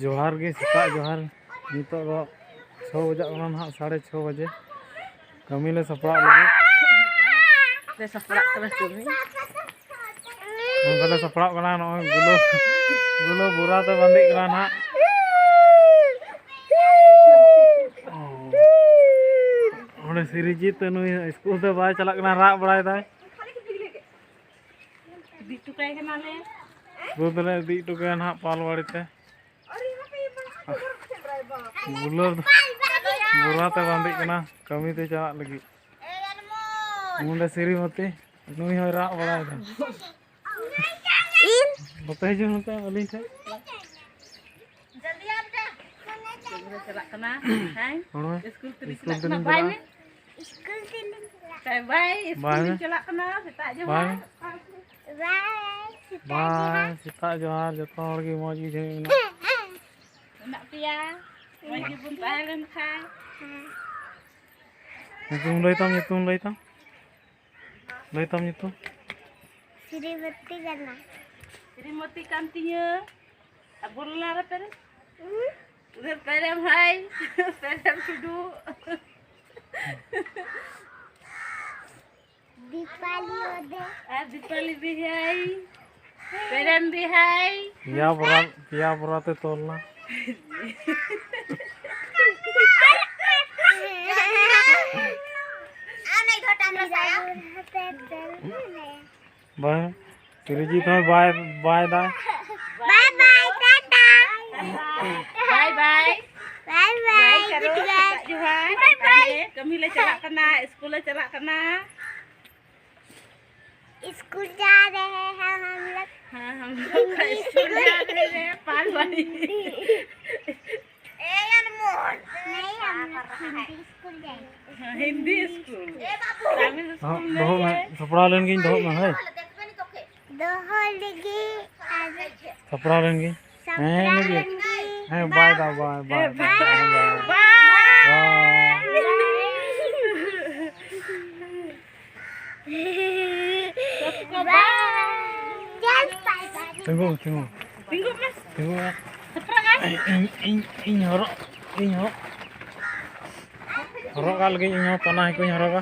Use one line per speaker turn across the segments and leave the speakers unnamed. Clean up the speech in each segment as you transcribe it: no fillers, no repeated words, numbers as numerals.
जोहार के सेता जोहार नितो 6 बजे ना 6:30 बजे कमीले सपड़ा लगे
ते सपड़ा कला कमी
उनके सपड़ा कना न गुलो गुलो बुरा ते बंदी कना ना ओने सिरिजीत नुई स्कूल ते बाय चला कना राग बड़ाय दाय
दी टुकाय कना ले
स्कूल ते दी टुकाय ना पालवाड़ी ते गुलो बुरा ते बंदी कना कमी ते चला लगी मुंडे श्रीमती नुई हो राग बड़ाय दा बताई जो नता अली से
जल्दी आ बेटा चला कना हैं स्कूल ते
स्कूल
चला बाय में स्कूल ते बाय स्कूल चला कना सेता जोहार
बाय सेता जोहार जतो हर की मौज की जेना
ना पिया मौज की बुन ताहेन खाय
तुम लइतम
श्रीमती करना श्रीमती कांतिया अब बोलना रे पेरे उधर पेरे भाई पेरे सुडू दीपाली भी है पेरेम भी है
पिया बुरा ते तोलना बाय सिरिजीत में बाय बाय दा
bye bye tata bye bye bye bye करो जोहार कमीले चला कना स्कूल चला कना स्कूल जा रहे हैं हम लोग हां हम लोग स्कूल जा रहे हैं पालवाड़ी ए अनमोल नहीं हम स्कूल जाएंगे हिंदी स्कूल ए बाबू तमिल स्कूल
में सपड़ा लेन की दो में है सपड़ा लेन की है बाय दा बाय बाय tunggu
mas
इन हरो का लगे इन पना को हरोगा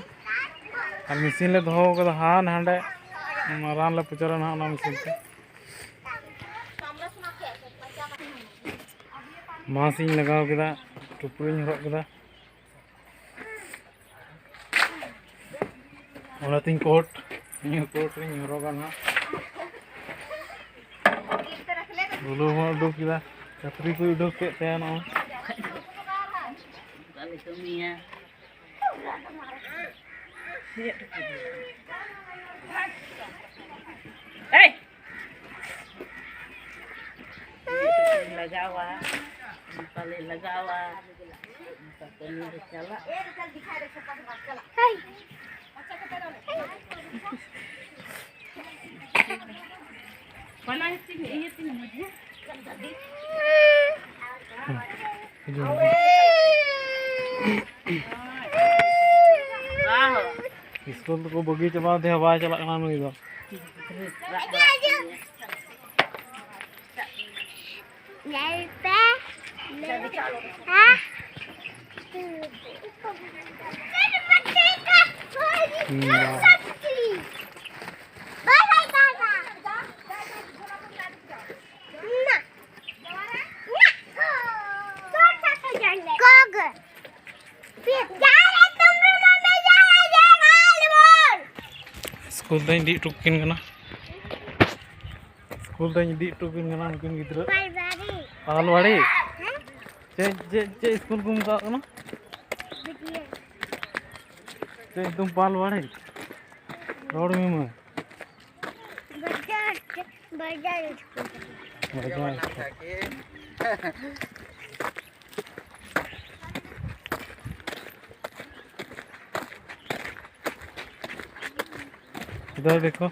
और मशीन ले दो कदा हां हांडे रान ले पुचरा ना ना मशीन से मासिंग लगाव केदा टुपड़ी हरो केदा ओनातिन कोट रिंग हरोगा ना बुलू हो उडुक केदा छतरी को उडुक के ते ना
गाली कमिया ए लगावा पहले लगावा पहले चला दिखा दे चला पना ये तीन मुझे
स्कूल को बगीचा बाद दे हवा चला कना नुई दो स्कूल दाई दी टुकिन कना स्कूल दाई दी टुकिन कना उनकिन गिद्रा पालवाड़ी जे स्कूल को मुका कना जे तुम पालवाड़ी रोड में बजा इधर देखो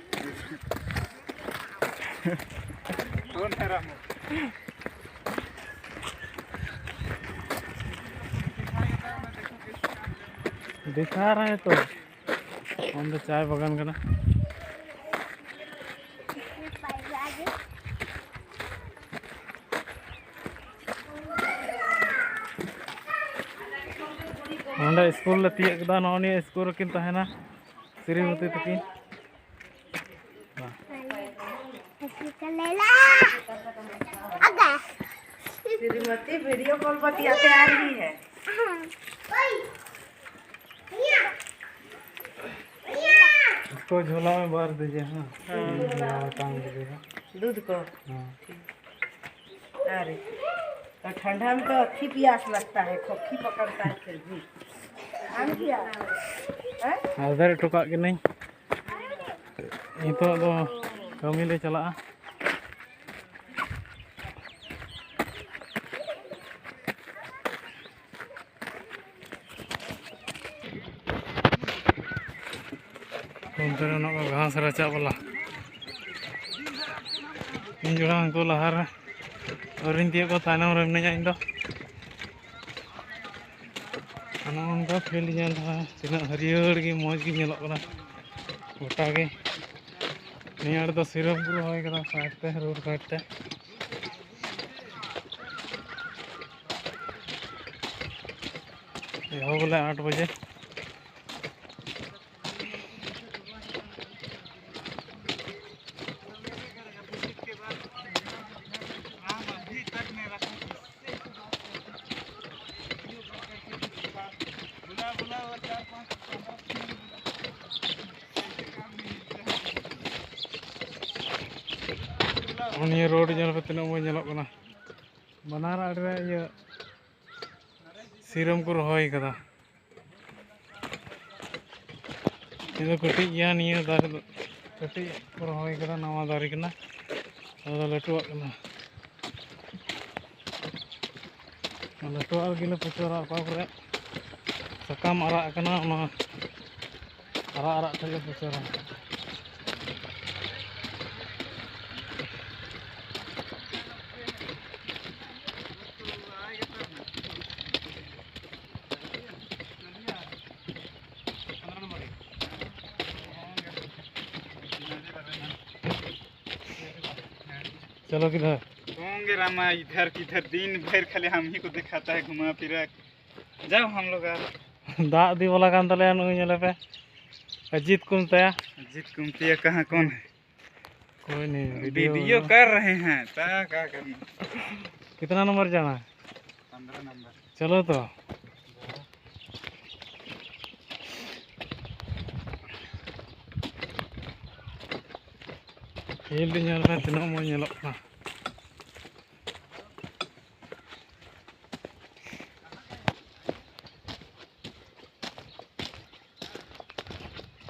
दिखा रहा है तो हम तो चाय बगान करना नोंडे स्कूल ले तियक कदा नोनी स्कूल रकिन तहना श्रीमती तकिन
श्रीमती वीडियो कॉल बतियाते आ रही है।
इसको झोला में भर दीजिए। हाँ टांग दीजिएगा
दूध को।
हाँ
अरे तो ठंडा में तो अच्छी प्यास लगता है, खोखी पकड़ता है फिर भी। हम क्या
आधर टुका के नहीं नितो दो कमी ले चला घास रचा वाला इन जोड़ा को लहार और इन को तायनम रे मिनाया इन दो उनका फील्ड जल तीना हरियर की मौज की नेलोग कना गोटा के नियाड़ तो सिरम पूरा होय कदा साइडते रोड साइडते हो बोले 8 बजे ये रोड जल पे तीन मज नेलोग बनार आड़े ये सिरम को रही कदा ये कटी गया निये दारे कटी को रही कदा नवा दारे कना लटुआ लटुआ गिले पचरा अका सकाम आरा कना आरा आरा ठेले पचरा चलो किधर
होंगे रामा, इधर किधर दिन भर खाली हम ही को दिखाता है घुमा फिरा। जाओ हम लोग
दा दी वाला कान तले नुई पे अजीत कुमतिया
कहाँ कौन है?
कोई नहीं
वीडियो कर रहे हैं ता क्या करना।
कितना नंबर जाना है?
15 नंबर।
चलो तो फील्ड तीनों मज नेलोगना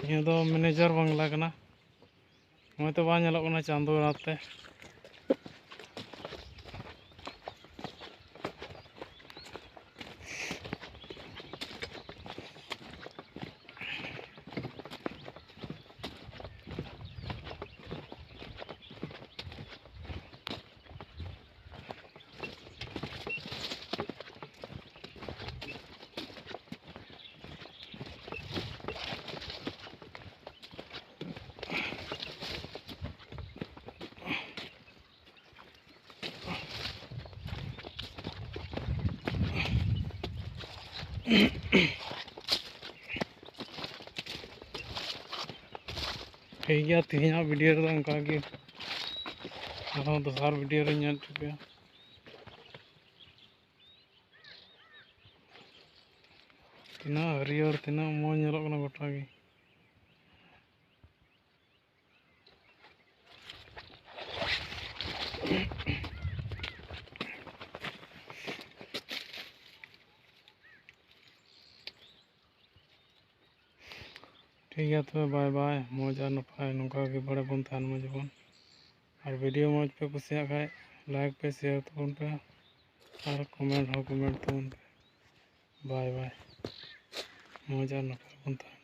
ये तो मैनेजर बांग्ला कना मैं तो बांग नेलोगना चांदो राते ठीक है तीन वीडियो उनका दोसार वीडियो रे चुके तीना हरियर तीना मज नेलोगना गोटा गे ठीक है तो बाय बाय मौज और नपाय नौका के बड़े बन थान मज बन और वीडियो मौज पे कुसिया खाए लाइक पे शेयर तबन पे और कमेंट तबन पे बाय बाय मौज और नपाय बन थान।